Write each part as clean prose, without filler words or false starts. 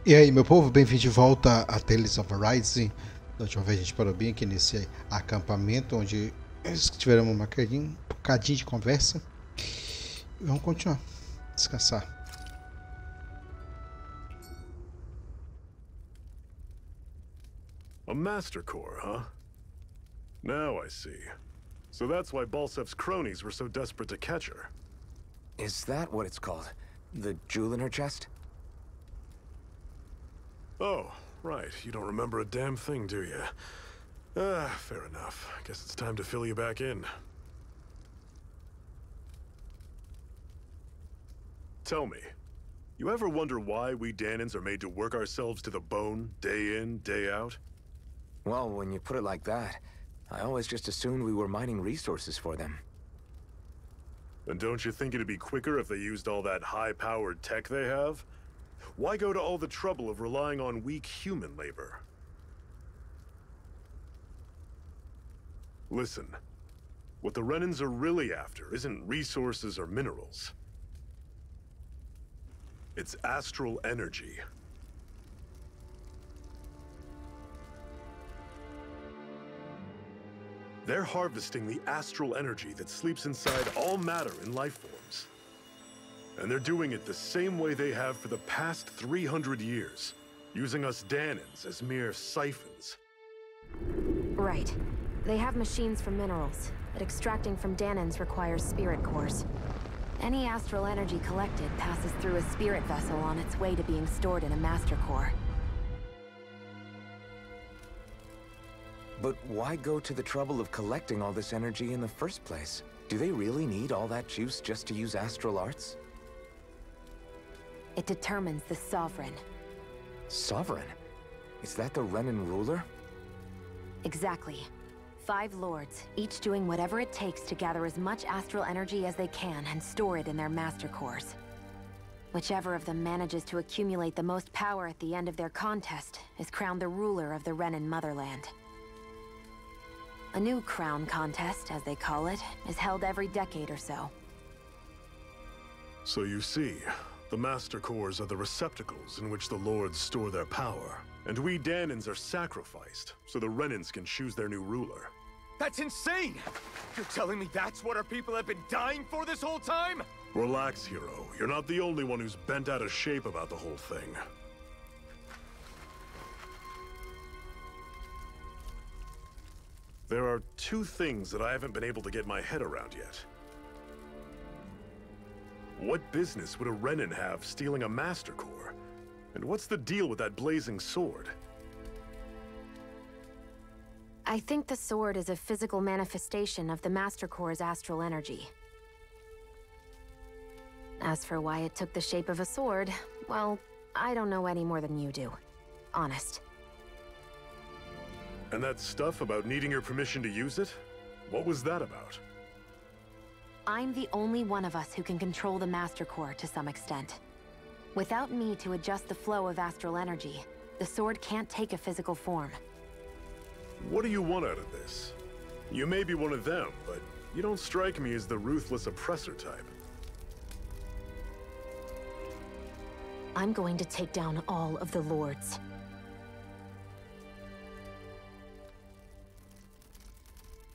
E aí, meu povo, bem-vindo de volta a Tales of Arise. Da última vez a gente parou bem aqui nesse acampamento, onde tivemos um bocadinho de conversa. E vamos continuar, descansar. A master core, huh? Now I see. So that's why Balsef's cronies were so desperate to catch her. Is that what it's called? The jewel in her chest? Oh, right. You don't remember a damn thing, do you? Fair enough. Guess it's time to fill you back in. Tell me, you ever wonder why we Dahnans are made to work ourselves to the bone, day in, day out? Well, when you put it like that, I always just assumed we were mining resources for them. And don't you think it'd be quicker if they used all that high-powered tech they have? Why go to all the trouble of relying on weak human labor? Listen, what the Rehnans are really after isn't resources or minerals. It's astral energy. They're harvesting the astral energy that sleeps inside all matter in life forms. And they're doing it the same way they have for the past 300 years, using us Dahnans as mere siphons. Right. They have machines for minerals, but extracting from Dahnans requires spirit cores. Any astral energy collected passes through a spirit vessel on its way to being stored in a master core. But why go to the trouble of collecting all this energy in the first place? Do they really need all that juice just to use astral arts? It determines the Sovereign. Sovereign? Is that the Rehnan ruler? Exactly. 5 lords, each doing whatever it takes to gather as much astral energy as they can and store it in their master cores. Whichever of them manages to accumulate the most power at the end of their contest is crowned the ruler of the Rehnan motherland. A new crown contest, as they call it, is held every decade or so. So you see, the master cores are the receptacles in which the lords store their power. And we Dahnans are sacrificed, so the Rehnans can choose their new ruler. That's insane! You're telling me that's what our people have been dying for this whole time? Relax, hero. You're not the only one who's bent out of shape about the whole thing. There are 2 things that I haven't been able to get my head around yet. What business would a Rehnan have stealing a master core? And what's the deal with that blazing sword? I think the sword is a physical manifestation of the master core's astral energy. As for why it took the shape of a sword, well, I don't know any more than you do. Honest. And that stuff about needing your permission to use it? What was that about? I'm the only one of us who can control the master core to some extent. Without me to adjust the flow of astral energy, the sword can't take a physical form. What do you want out of this? You may be one of them, but you don't strike me as the ruthless oppressor type. I'm going to take down all of the lords.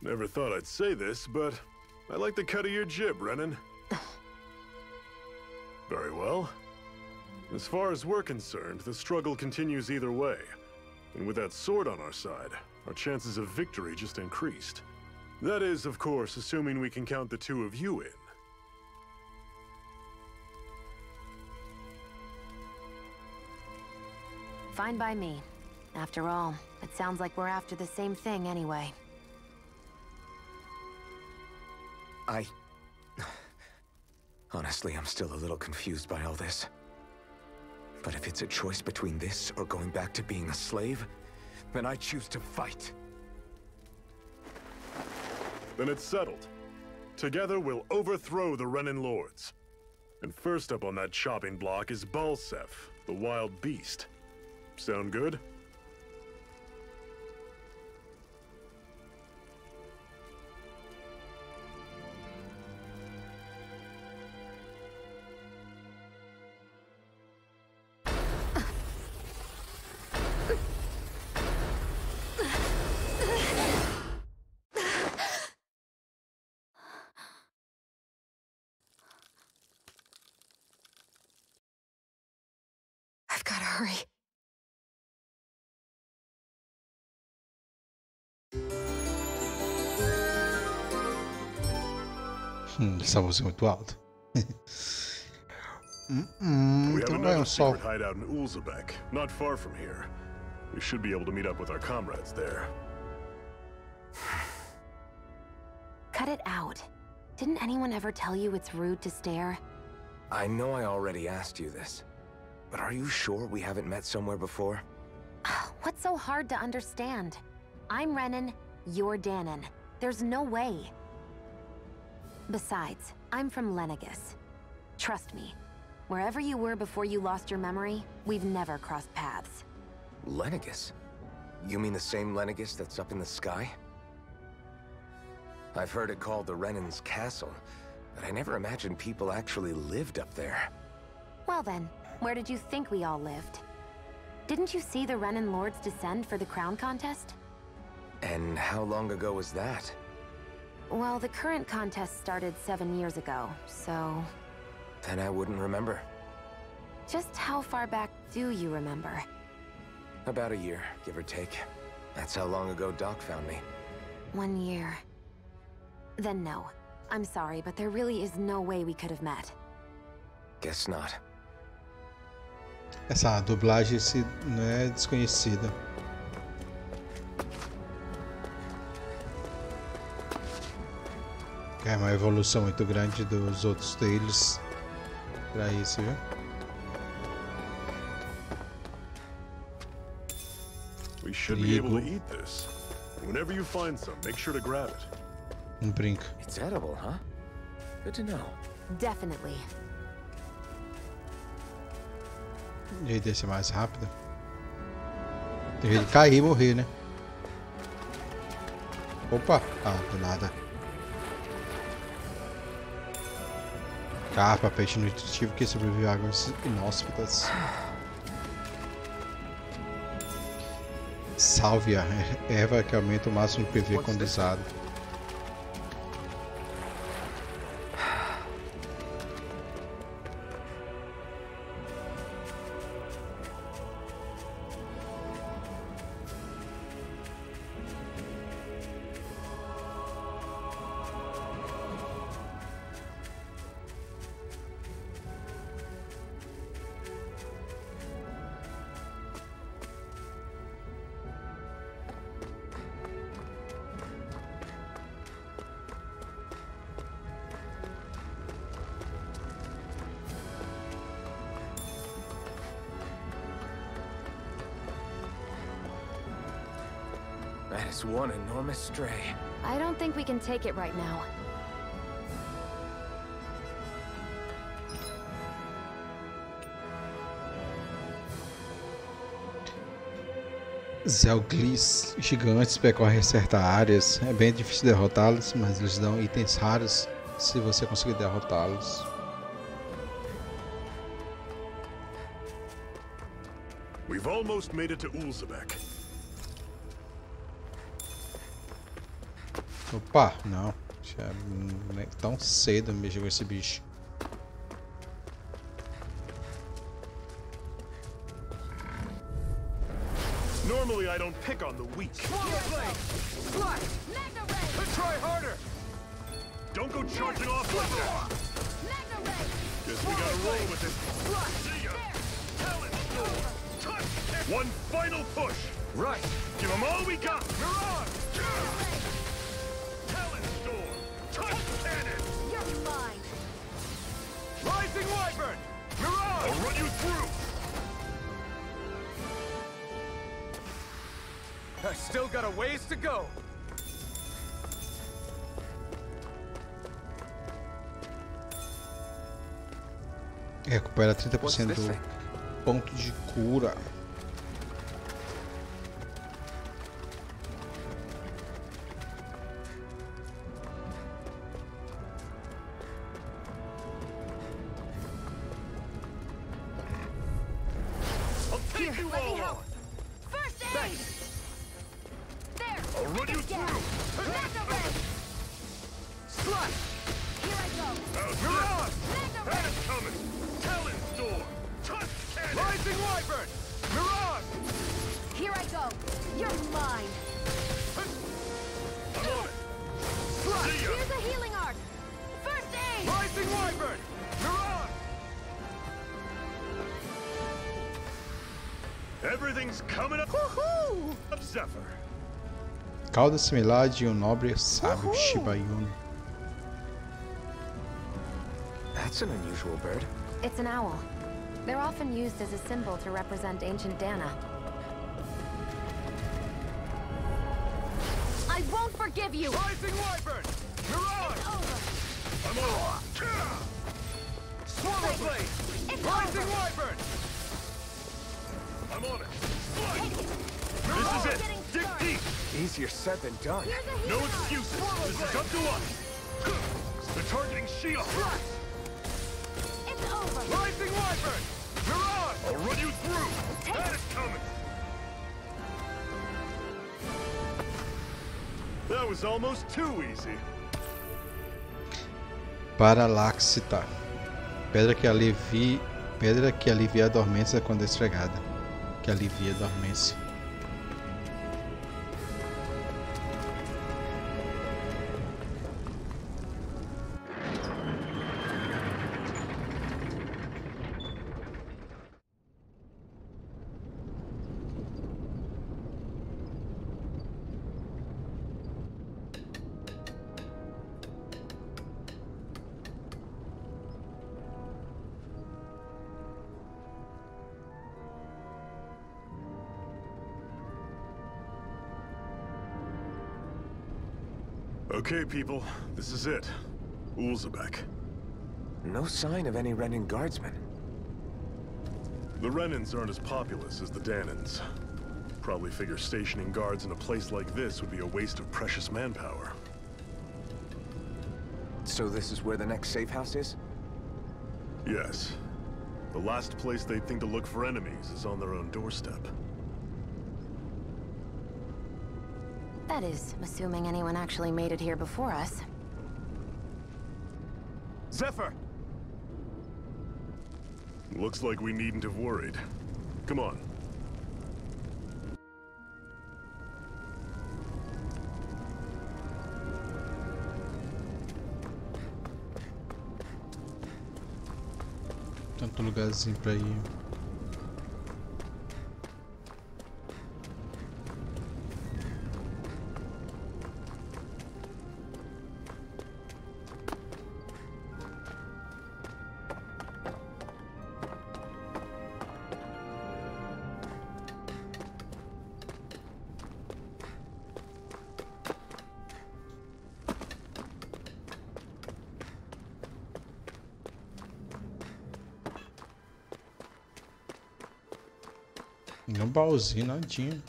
Never thought I'd say this, but I like the cut of your jib, Rehnan. Very well. As far as we're concerned, the struggle continues either way. And with that sword on our side, our chances of victory just increased. That is, of course, assuming we can count the 2 of you in. Fine by me. After all, it sounds like we're after the same thing anyway. Honestly, I'm still a little confused by all this. But if it's a choice between this or going back to being a slave, then I choose to fight. Then it's settled. Together we'll overthrow the Rehnan lords. And first up on that chopping block is Balsef, the wild beast. Sound good? sorry. Essa voz é muito alta. We have Então another é só. secret hideout in Ulzebek, not far from here. We should be able to meet up with our comrades there. Cut it out. Didn't anyone ever tell you it's rude to stare? I know I already asked you this, but are you sure we haven't met somewhere before? What's so hard to understand? I'm Rehna, you're Dahna. There's no way. Besides, I'm from Lenegis. Trust me, wherever you were before you lost your memory, we've never crossed paths. Lenegis? You mean the same Lenegis that's up in the sky? I've heard it called the Rennan's Castle, but I never imagined people actually lived up there. Well then, where did you think we all lived? Didn't you see the Rehnan lords descend for the crown contest? And how long ago was that? Well, the current contest started 7 years ago, so... Then I wouldn't remember. Just how far back do you remember? About a year, give or take. That's how long ago Doc found me. 1 year. Then no. I'm sorry, but there really is no way we could have met. Guess not. Essa dublagem não é desconhecida. É uma evolução muito grande dos outros deles pra isso, viu? We should be able to eat this. Whenever you find some, make sure to grab it. Brinco. It's edible, huh? Good to know. Definitely. O jeito desse é mais rápido. Tem jeito de cair e morrer, né? Opa! Ah, do nada. Carpa, peixe nutritivo que sobrevive a águas inóspitas. Sálvia, erva que aumenta o máximo de PV quando usado. That is one enormous stray. I don't think we can take it right now. Zelglis gigantes percorrem certas áreas. É bem difícil derrotá-los, mas eles dão itens raros se você conseguir derrotá-los. We've almost made it to Ulzebek. Opa, não. Já não é tão cedo mexer com esse bicho. Normally I don't pick on the weak. Try harder! Don't go charging off like that. Guess we gotta roll with it. See ya. Talent storm. Touch. One final push. Right! Give them all we got. Mirage! Talent storm. Touch cannon. You're mine. Rising Wyvern! Mirage! I'll run you through. I still got a ways to go. Recupera 30% do ponto de cura. I'll take you all on. First aid! There! I'll run you through. Slash! Here I go! Mirage! That's coming. Talent storm. Touch cannon. Rising Wyvern! Here I go. You're mine. I'm on it. See ya. Here's a healing arc. First aid. Rising Wyvern! You're on! Everything's coming up. Woohoo! Up, Zephyr. Cauda similar de nobre sábio Shiba Inu. That's an unusual bird. It's an owl. They're often used as a symbol to represent ancient Dahna. I won't forgive you! Rising Wyvern! You're on! It's over! I'm on. Swallow Blade! It's Rising over! Wyvern! I'm on it. Slide. You're This on! is it. Getting Dig started. deep. Easier said than done. Here's a No healing arc. excuses. This is up to us. They're targeting Shield. It's over! Rising Wyvern! You're on! I'll run you through. That is coming. That was almost too easy. Paralaxita. Pedra que alivia a dormência quando esfregada. Que alivia a dormência. Okay, people. This is it. Ulzebek. No sign of any Rehna guardsmen. The Renans aren't as populous as the Dahnans. Probably figure stationing guards in a place like this would be a waste of precious manpower. So this is where the next safe house is? Yes. The last place they'd think to look for enemies is on their own doorstep. That is, assuming anyone actually made it here before us. Zephyr! Looks like we needn't have worried. Come on. Tanto lugarzinho pra ir. No baúzinho, nadinha.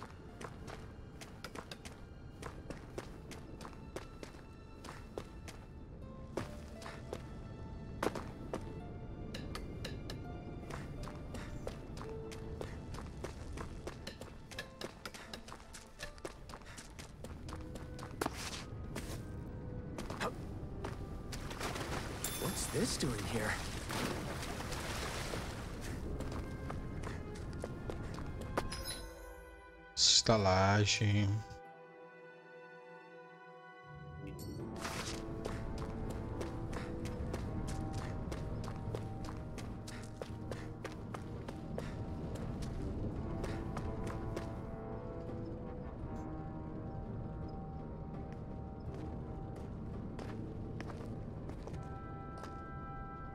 What's this doing here? Estalagem.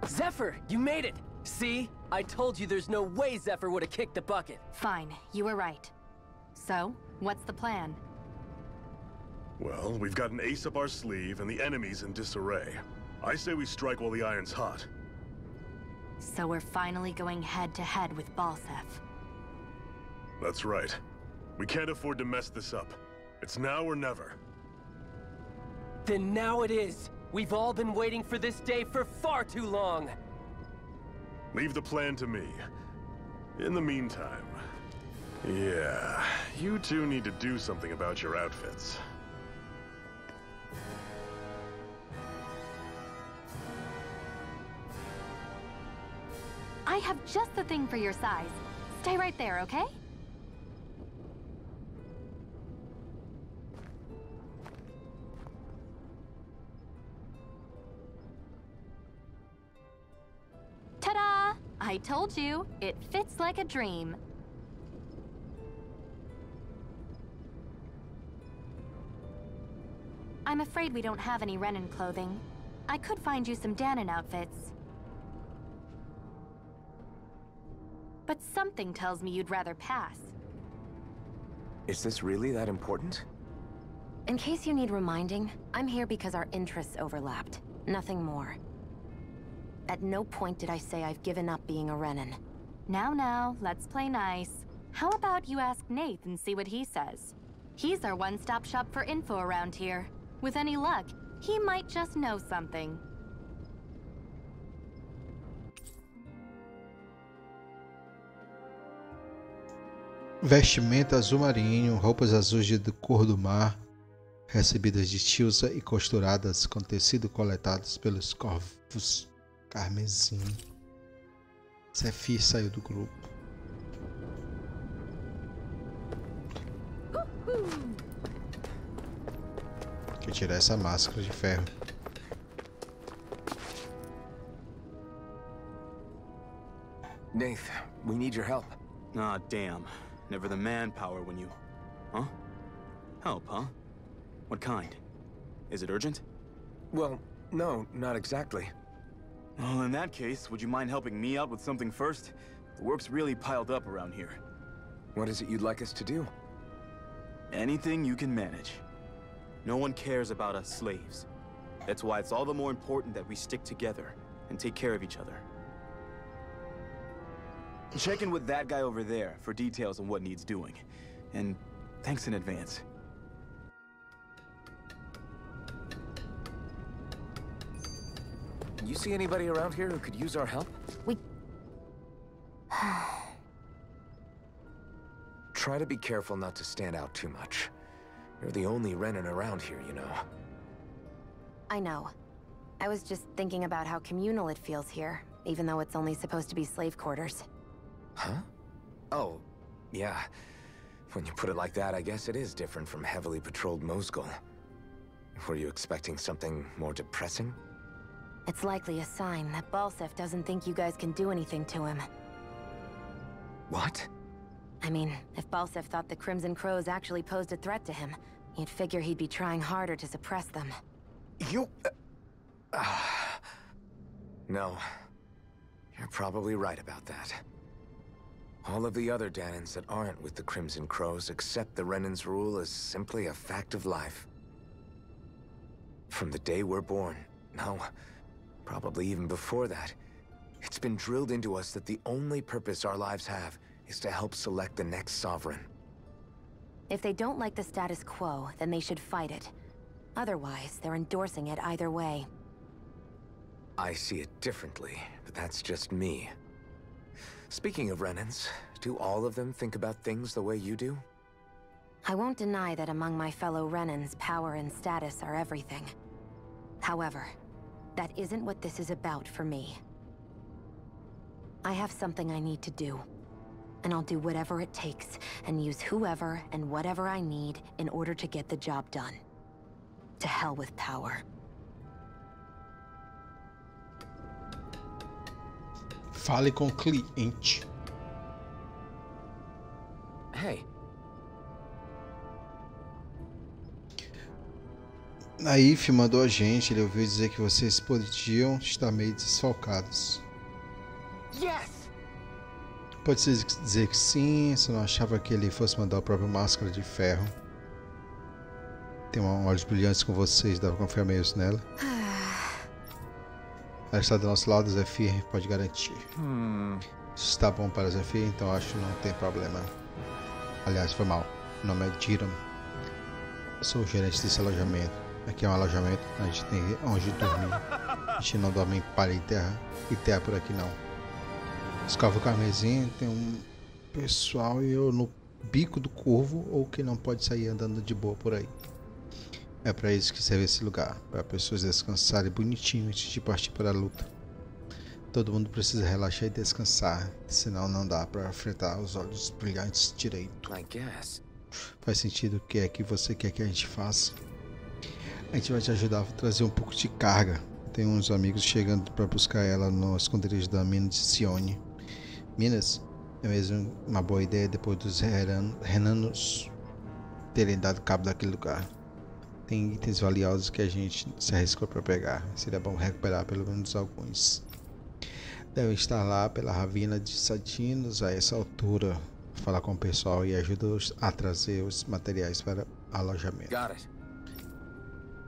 Zephyr, you made it! See? I told you there's no way Zephyr would have kicked the bucket. Fine, you were right. So, what's the plan? Well, we've got an ace up our sleeve and the enemy's in disarray. I say we strike while the iron's hot. So we're finally going head-to-head with Balsef. That's right. We can't afford to mess this up. It's now or never. Then now it is! We've all been waiting for this day for far too long! Leave the plan to me. In the meantime... yeah, you two need to do something about your outfits. I have just the thing for your size. Stay right there, okay? I told you, it fits like a dream. I'm afraid we don't have any Rehna clothing. I could find you some Dahna outfits. But something tells me you'd rather pass. Is this really that important? In case you need reminding, I'm here because our interests overlapped. Nothing more. At no point did I say I've given up being a Rehna. Now, let's play nice. How about you ask Nath and see what he says? He's our one-stop shop for info around here. With any luck, he might just know something. Vestimenta azul marinho, roupas azuis de cor do mar, recebidas de Tilsa e costuradas com tecido coletados pelos corvos carmesim. Sefi saiu do grupo. Deixa eu tirar essa máscara de ferro. Nath, we need your help. Ah, damn. Never the manpower when you... Huh? Help, huh? What kind? Is it urgent? Well, no, not exactly. Well, in that case, would you mind helping me out with something first? The work's really piled up around here. What is it you'd like us to do? Anything you can manage. No one cares about us slaves. That's why it's all the more important that we stick together and take care of each other. Check in with that guy over there for details on what needs doing. And thanks in advance. You see anybody around here who could use our help? Try to be careful not to stand out too much. You're the only Rehna around here, you know. I know. I was just thinking about how communal it feels here, even though it's only supposed to be slave quarters. Huh? Oh, yeah. When you put it like that, I guess it is different from heavily patrolled Mosgul. Were you expecting something more depressing? It's likely a sign that Balsef doesn't think you guys can do anything to him. What? I mean, if Balsef thought the Crimson Crows actually posed a threat to him, you'd figure he'd be trying harder to suppress them. You... No. You're probably right about that. All of the other Dahnans that aren't with the Crimson Crows accept the Rehnan's rule as simply a fact of life. From the day we're born, no, probably even before that, it's been drilled into us that the only purpose our lives have is to help select the next sovereign. If they don't like the status quo, then they should fight it. Otherwise, they're endorsing it either way. I see it differently, but that's just me. Speaking of Rehnans, do all of them think about things the way you do? I won't deny that among my fellow Rehnans, power and status are everything. However, that isn't what this is about for me. I have something I need to do. And I'll do whatever it takes, and use whoever and whatever I need in order to get the job done. To hell with power. Fale com o cliente. Hey. A If mandou a gente, ele ouviu dizer que vocês podiam estar meio desfalcados. Yes! Pode dizer que sim, se não achava que ele fosse mandar a própria máscara de ferro. Tem olhos brilhantes com vocês, dá pra confiar meio nela. Ela está do nosso lado, Zephyr, pode garantir. Se está bom para Zephyr, então acho que não tem problema. Aliás, foi mal. Meu nome é Jiram. Eu sou o gerente desse alojamento. Aqui é um alojamento, a gente tem onde dormir. A gente não dorme em palha e terra por aqui não. Escova o carmesim, tem um pessoal e eu no bico do corvo ou que não pode sair andando de boa por aí. É para isso que serve esse lugar, para pessoas descansarem bonitinho antes de partir para a luta. Todo mundo precisa relaxar e descansar, senão não dá para enfrentar os olhos brilhantes direito. Faz sentido o que é que você quer que a gente faça? A gente vai te ajudar a trazer um pouco de carga. Tem uns amigos chegando para buscar ela no esconderijo da mina de Sione. Minas é mesmo uma boa ideia depois dos renanos terem dado cabo daquele lugar. Tem itens valiosos que a gente se arriscou para pegar. Seria bom recuperar pelo menos alguns. Deve estar lá pela ravina de Sadinos a essa altura. Falar com o pessoal e ajuda-os a trazer os materiais para alojamento.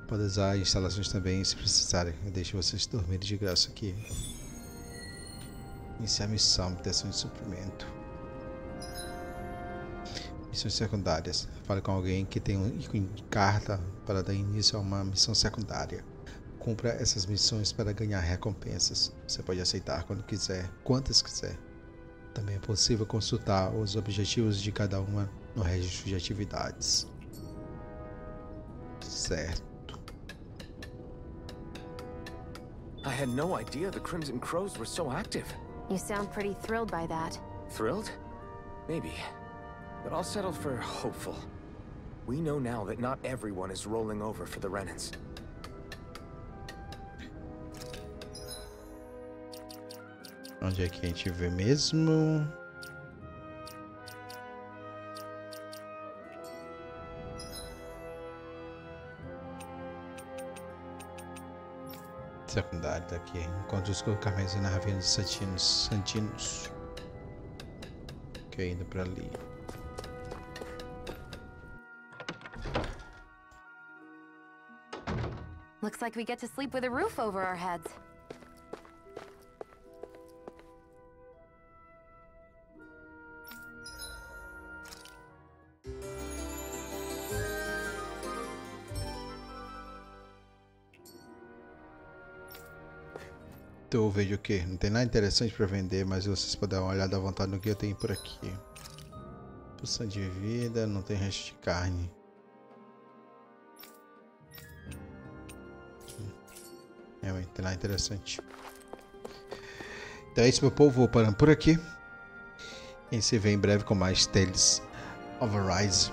Pode usar as instalações também se precisarem. Eu deixo vocês dormirem de graça aqui. Iniciar a missão, obtenção de suprimento. Missões secundárias. Fale com alguém que tem um ícone de carta para dar início a uma missão secundária. Cumpra essas missões para ganhar recompensas. Você pode aceitar quando quiser, quantas quiser. Também é possível consultar os objetivos de cada uma no registro de atividades. Certo. I had no idea the Crimson Crows were so active. You sound pretty thrilled by that. Thrilled? Maybe. But I'll settle for hopeful. We know now that not everyone is rolling over for the Renans. Onde é que a gente vê mesmo? Secundário daqui. Encontre os carmesim na ravina de Santinos. Que é indo pra ali. Looks like we get to sleep with a roof over our heads. Eu vejo o que? Não tem nada interessante para vender, mas vocês podem dar uma olhada à vontade no que eu tenho por aqui. Poção de vida, não tem resto de carne. Não tem nada interessante. Então é isso, meu povo. Vou parando por aqui. E se vê em breve com mais Tales of Arise.